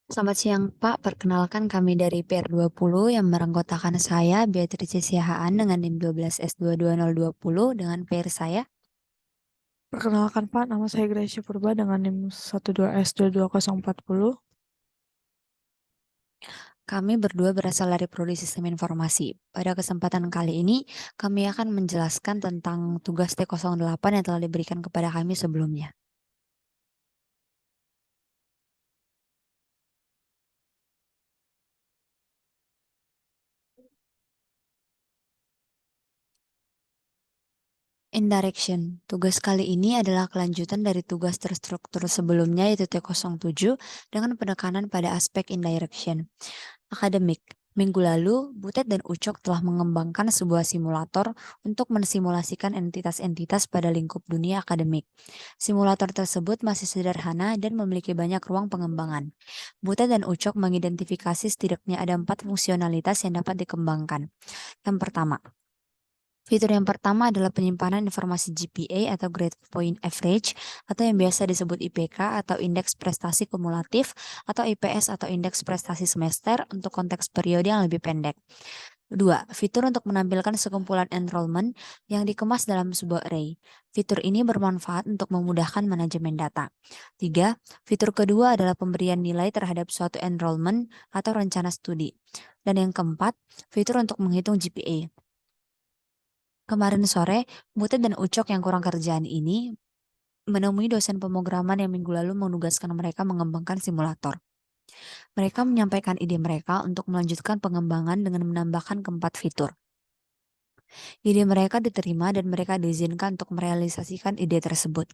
Selamat siang, Pak. Perkenalkan kami dari PR20 yang beranggotakan saya, Beatrice Siahaan dengan NIM 12S22020 dengan PR saya. Perkenalkan Pak, nama saya Gracia Purba dengan NIM 12S22040. Kami berdua berasal dari Prodi Sistem Informasi. Pada kesempatan kali ini, kami akan menjelaskan tentang tugas T08 yang telah diberikan kepada kami sebelumnya. Indirection. Tugas kali ini adalah kelanjutan dari tugas terstruktur sebelumnya yaitu T07 dengan penekanan pada aspek indirection. Akademik. Minggu lalu, Butet dan Ucok telah mengembangkan sebuah simulator untuk mensimulasikan entitas-entitas pada lingkup dunia akademik. Simulator tersebut masih sederhana dan memiliki banyak ruang pengembangan. Butet dan Ucok mengidentifikasi setidaknya ada 4 fungsionalitas yang dapat dikembangkan. Yang pertama, fitur yang pertama adalah penyimpanan informasi GPA atau Grade Point Average atau yang biasa disebut IPK atau Indeks Prestasi Kumulatif atau IPS atau Indeks Prestasi Semester untuk konteks periode yang lebih pendek. 2. Fitur untuk menampilkan sekumpulan enrollment yang dikemas dalam sebuah array. Fitur ini bermanfaat untuk memudahkan manajemen data. 3. Fitur kedua adalah pemberian nilai terhadap suatu enrollment atau rencana studi. Dan yang keempat, fitur untuk menghitung GPA. Kemarin sore, Butet dan Ucok yang kurang kerjaan ini menemui dosen pemrograman yang minggu lalu menugaskan mereka mengembangkan simulator. Mereka menyampaikan ide mereka untuk melanjutkan pengembangan dengan menambahkan keempat fitur. Ide mereka diterima dan mereka diizinkan untuk merealisasikan ide tersebut.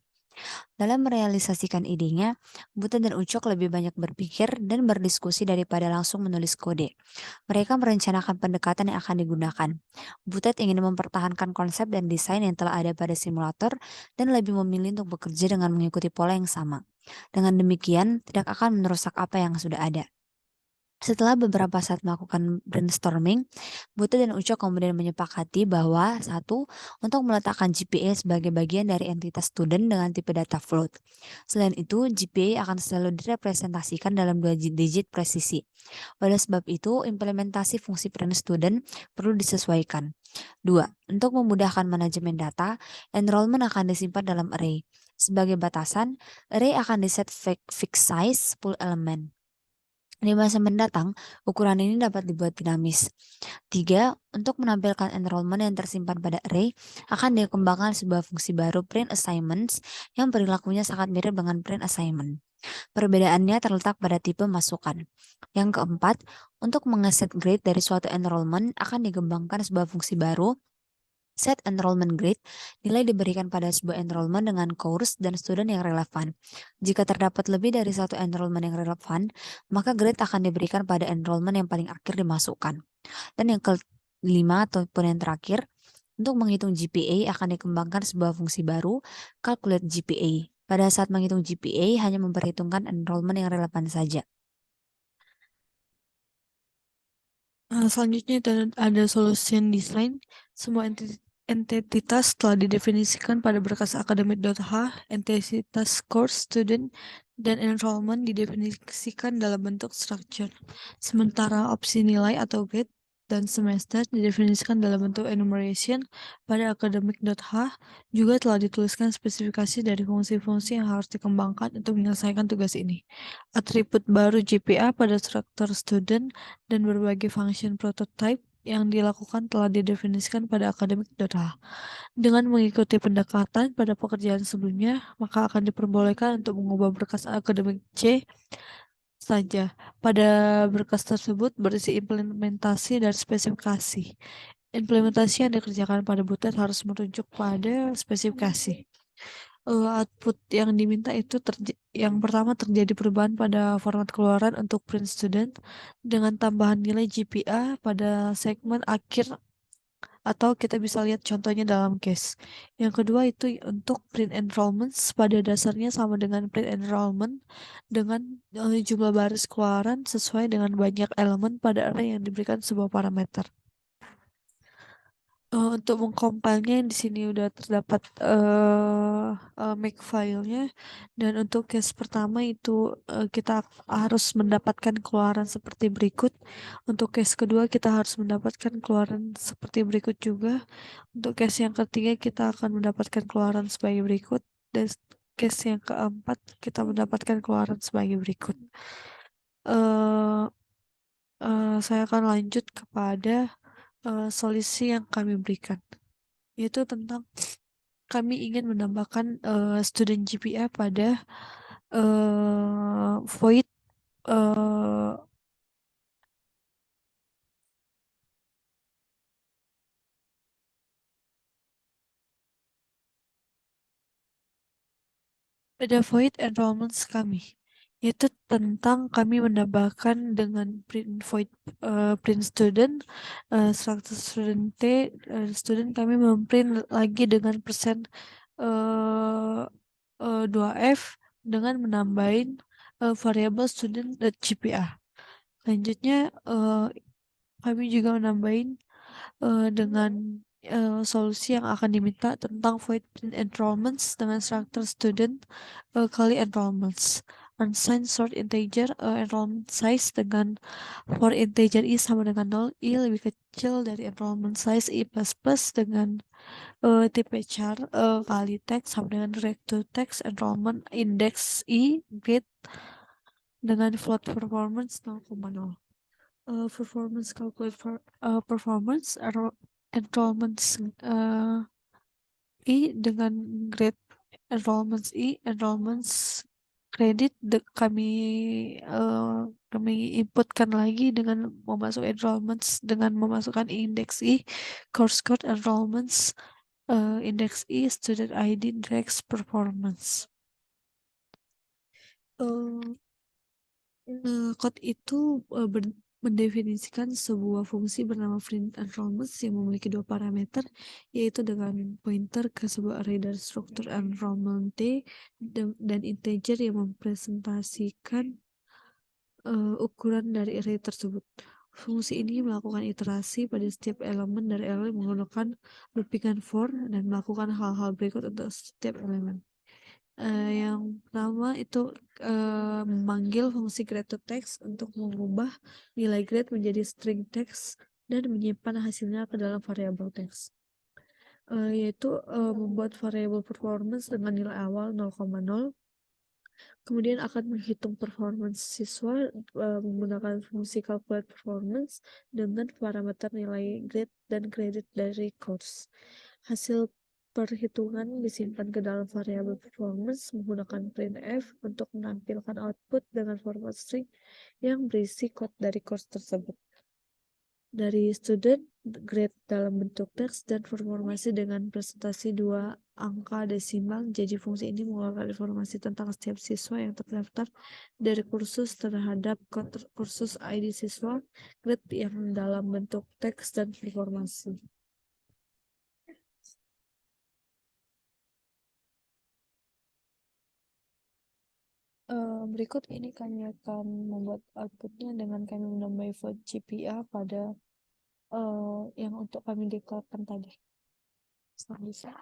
Dalam merealisasikan idenya, Butet dan Ucok lebih banyak berpikir dan berdiskusi daripada langsung menulis kode. Mereka merencanakan pendekatan yang akan digunakan. Butet ingin mempertahankan konsep dan desain yang telah ada pada simulator dan lebih memilih untuk bekerja dengan mengikuti pola yang sama. Dengan demikian, tidak akan merusak apa yang sudah ada. Setelah beberapa saat melakukan brainstorming, Butet dan Ucok kemudian menyepakati bahwa satu, untuk meletakkan GPA sebagai bagian dari entitas student dengan tipe data float. Selain itu, GPA akan selalu direpresentasikan dalam 2 digit presisi. Oleh sebab itu, implementasi fungsi print student perlu disesuaikan. 2. Untuk memudahkan manajemen data, enrollment akan disimpan dalam array. Sebagai batasan, array akan diset fixed size full element. Di masa mendatang, ukuran ini dapat dibuat dinamis. 3. Untuk menampilkan enrollment yang tersimpan pada array, akan dikembangkan sebuah fungsi baru print assignments yang perilakunya sangat mirip dengan print assignment. Perbedaannya terletak pada tipe masukan. Yang keempat, untuk mengeset grade dari suatu enrollment akan dikembangkan sebuah fungsi baru set enrollment grade, nilai diberikan pada sebuah enrollment dengan course dan student yang relevan. Jika terdapat lebih dari satu enrollment yang relevan, maka grade akan diberikan pada enrollment yang paling akhir dimasukkan. Dan yang kelima ataupun yang terakhir, untuk menghitung GPA akan dikembangkan sebuah fungsi baru, calculate GPA. Pada saat menghitung GPA hanya memperhitungkan enrollment yang relevan saja. Selanjutnya ada solution design. Semua entitas telah didefinisikan pada berkas akademik.h, entitas course, student, dan enrollment didefinisikan dalam bentuk structure. Sementara opsi nilai atau grade dan semester didefinisikan dalam bentuk enumeration pada academic.h juga telah dituliskan spesifikasi dari fungsi-fungsi yang harus dikembangkan untuk menyelesaikan tugas ini. Atribut baru GPA pada struktur student dan berbagai function prototype yang dilakukan telah didefinisikan pada academic.h. Dengan mengikuti pendekatan pada pekerjaan sebelumnya, maka akan diperbolehkan untuk mengubah berkas akademik C saja. Pada berkas tersebut berisi implementasi dan spesifikasi. Implementasi yang dikerjakan pada Butet harus merujuk pada spesifikasi. Output yang diminta itu yang pertama terjadi perubahan pada format keluaran untuk print student dengan tambahan nilai GPA pada segmen akhir atau kita bisa lihat contohnya dalam case. Yang kedua itu untuk print enrollments pada dasarnya sama dengan print enrollment dengan jumlah baris keluaran sesuai dengan banyak elemen pada array yang diberikan sebuah parameter. Untuk mengcompile-nya di sini udah terdapat makefile-nya, dan untuk case pertama itu kita harus mendapatkan keluaran seperti berikut. Untuk case kedua kita harus mendapatkan keluaran seperti berikut juga. Untuk case yang ketiga kita akan mendapatkan keluaran sebagai berikut, dan case yang keempat kita mendapatkan keluaran sebagai berikut. eh saya akan lanjut kepada solusi yang kami berikan, yaitu tentang kami ingin menambahkan student GPA pada void eh, enrollments kami, yaitu tentang kami menambahkan dengan print void print student struktur student T, student kami memprint lagi dengan persen 2F dengan menambahin variabel student GPA. Lanjutnya kami juga menambahin dengan solusi yang akan diminta tentang void print enrollments dengan struktur student kali enrollments. Unsigned short integer enrollment size dengan for integer i sama dengan 0, i lebih kecil dari enrollment size i plus plus dengan tipe char kali text sama dengan direct to text enrollment index i grade dengan float performance 0,0. Performance calculate for performance enrollments I dengan grade enrollments kredit kami inputkan lagi dengan memasuk enrollments dengan memasukkan indeks I, course code enrollments indeks I, student ID, direct performance. Code itu mendefinisikan sebuah fungsi bernama print enrollments yang memiliki dua parameter, yaitu dengan pointer ke sebuah array dari struktur enrollment T dan integer yang mempresentasikan ukuran dari array tersebut. Fungsi ini melakukan iterasi pada setiap elemen dari array menggunakan loopingan for dan melakukan hal-hal berikut untuk setiap elemen. Yang pertama itu memanggil fungsi grade to text untuk mengubah nilai grade menjadi string text dan menyimpan hasilnya ke dalam variabel text. Yaitu membuat variabel performance dengan nilai awal 0,0, kemudian akan menghitung performance siswa menggunakan fungsi calculate performance dengan parameter nilai grade dan kredit dari course. Hasil perhitungan disimpan ke dalam variabel performance menggunakan printf untuk menampilkan output dengan format string yang berisi kode dari course tersebut. Dari student, grade dalam bentuk teks, dan formasi dengan presentasi dua angka desimal. Jadi fungsi ini mengeluarkan informasi tentang setiap siswa yang terdaftar dari kursus terhadap kursus ID siswa, grade yang dalam bentuk teks dan informasi. Berikut ini kami akan membuat outputnya dengan kami menambah void GPA pada yang untuk kami deklarasikan tadi. Selanjutnya.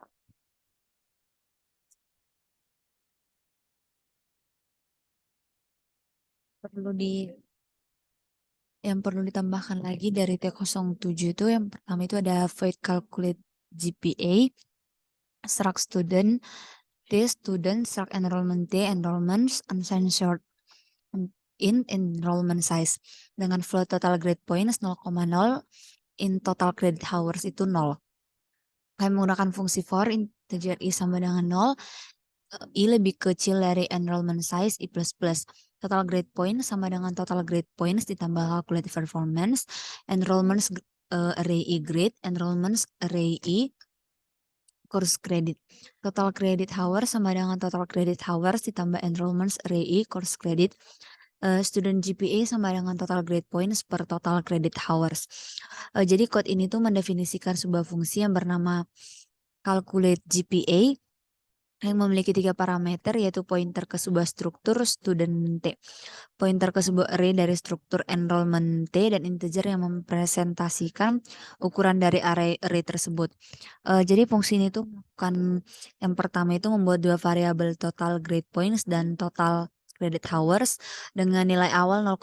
Yang perlu ditambahkan lagi dari T07 itu yang pertama itu ada void calculate GPA, struct student, T student, struct enrollment T, enrollments, unsigned short in enrollment size. Dengan float total grade points 0,0, in total credit hours itu 0. Kami menggunakan fungsi for, integer i sama dengan 0, i lebih kecil dari enrollment size i++. Total grade point sama dengan total grade points ditambah calculate performance, enrollments array i grade, enrollments array i course credit. Total credit hours sama dengan total credit hours ditambah enrollments array i course credit. Student GPA sama dengan total grade points per total credit hours. Jadi code ini tuh mendefinisikan sebuah fungsi yang bernama calculate GPA yang memiliki 3 parameter, yaitu pointer ke sebuah struktur student T, pointer ke sebuah array dari struktur enrollment T, dan integer yang mempresentasikan ukuran dari array tersebut. Jadi fungsi ini tuh melakukan, yang pertama itu membuat dua variabel total grade points dan total credit hours dengan nilai awal 0,0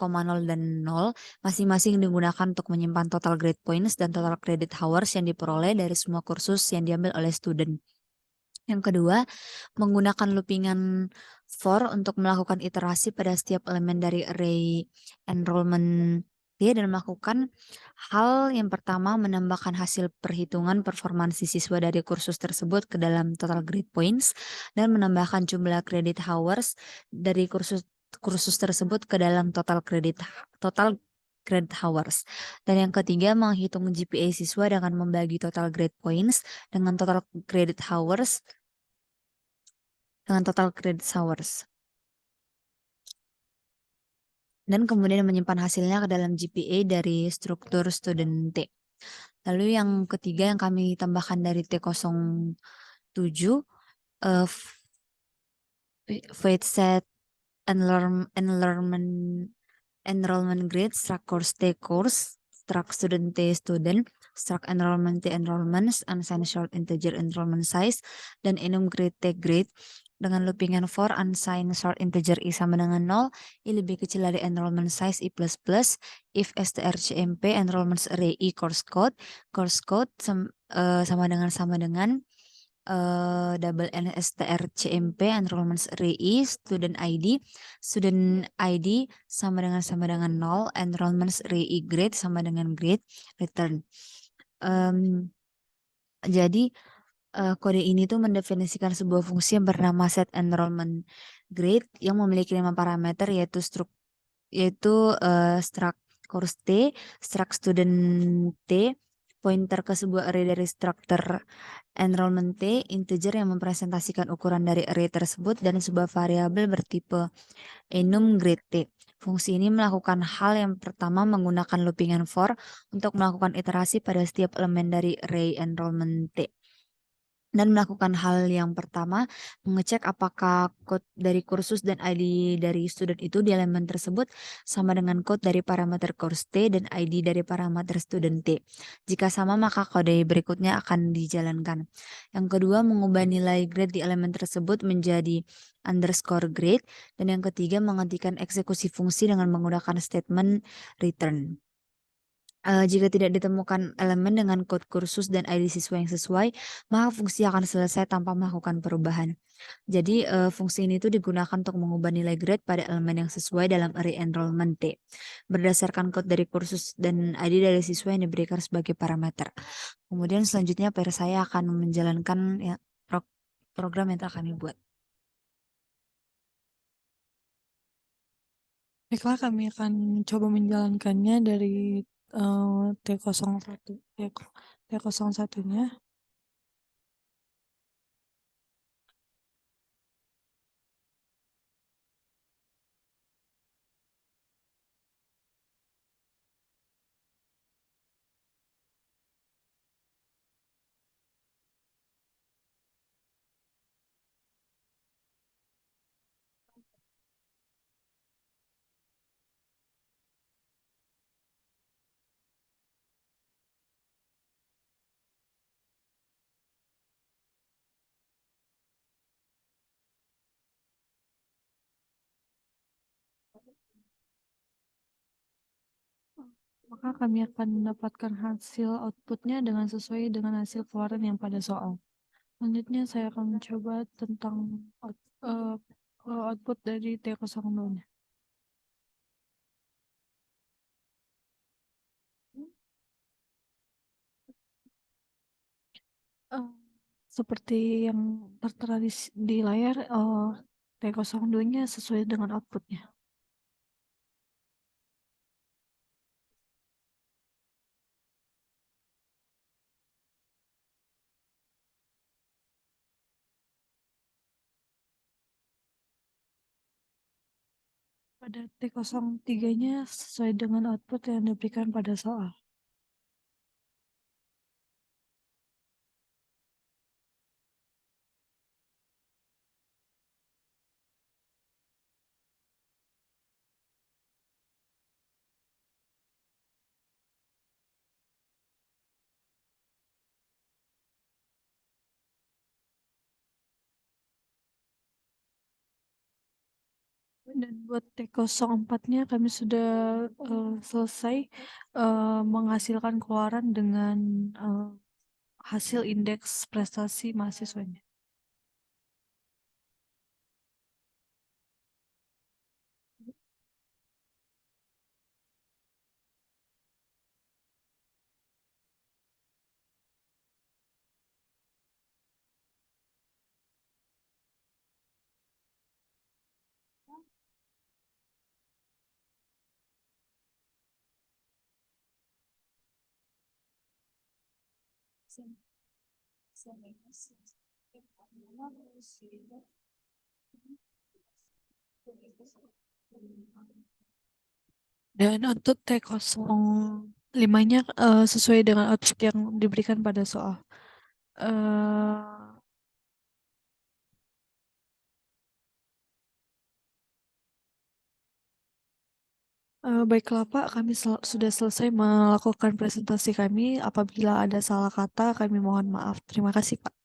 dan 0, masing-masing digunakan untuk menyimpan total grade points dan total credit hours yang diperoleh dari semua kursus yang diambil oleh student. Yang kedua, menggunakan loopingan for untuk melakukan iterasi pada setiap elemen dari array enrollment T, dan melakukan hal yang pertama, menambahkan hasil perhitungan performansi siswa dari kursus tersebut ke dalam total grade points, dan menambahkan jumlah credit hours dari kursus kursus tersebut ke dalam total credit hours. Dan yang ketiga, menghitung GPA siswa dengan membagi total grade points dengan total credit hours dengan total credit hours. Dan kemudian menyimpan hasilnya ke dalam GPA dari struktur student T. Lalu yang ketiga yang kami tambahkan dari T07, weight set enrollment grade, struct course T course, struct student T student, struct enrollment T enrollments, unsigned short integer enrollment size, dan enum grade T grade dengan loopingan for unsigned short integer I sama dengan 0, I lebih kecil dari enrollment size I++, if strcmp enrollment array I course code sama dengan double NSTRCMP enrollment array I student ID sama dengan 0, enrollment array I grade sama dengan grade return. Jadi kode ini tuh mendefinisikan sebuah fungsi yang bernama set enrollment grade yang memiliki 5 parameter, yaitu struct course T, struct student T, pointer ke sebuah array dari struktur enrollment T, integer yang mempresentasikan ukuran dari array tersebut, dan sebuah variabel bertipe enum grade T. Fungsi ini melakukan hal yang pertama, menggunakan loopingan for untuk melakukan iterasi pada setiap elemen dari array enrollment T. Dan melakukan hal yang pertama, mengecek apakah code dari kursus dan ID dari student itu di elemen tersebut sama dengan code dari parameter course T dan ID dari parameter student T. Jika sama, maka kode berikutnya akan dijalankan. Yang kedua, mengubah nilai grade di elemen tersebut menjadi underscore grade. Dan yang ketiga, menghentikan eksekusi fungsi dengan menggunakan statement return. Jika tidak ditemukan elemen dengan kode kursus dan ID siswa yang sesuai, maka fungsi akan selesai tanpa melakukan perubahan. Jadi fungsi ini tuh digunakan untuk mengubah nilai grade pada elemen yang sesuai dalam array enrollment T, berdasarkan kode dari kursus dan ID dari siswa yang diberikan sebagai parameter. Kemudian selanjutnya saya akan menjalankan ya, program yang telah kami buat. Baiklah, kami akan coba menjalankannya dari T01-nya. Maka kami akan mendapatkan hasil outputnya dengan sesuai dengan hasil keluaran yang pada soal. Selanjutnya saya akan mencoba tentang output dari T02-nya. Seperti yang tertera di layar, T02-nya sesuai dengan outputnya. Pada T03-nya sesuai dengan output yang diberikan pada soal. Dan buat T04-nya kami sudah selesai menghasilkan keluaran dengan hasil indeks prestasi mahasiswanya. Dan untuk T05-nya sesuai dengan output yang diberikan pada soal. Eh, Baiklah Pak, kami sudah selesai melakukan presentasi kami. Apabila ada salah kata, kami mohon maaf. Terima kasih Pak.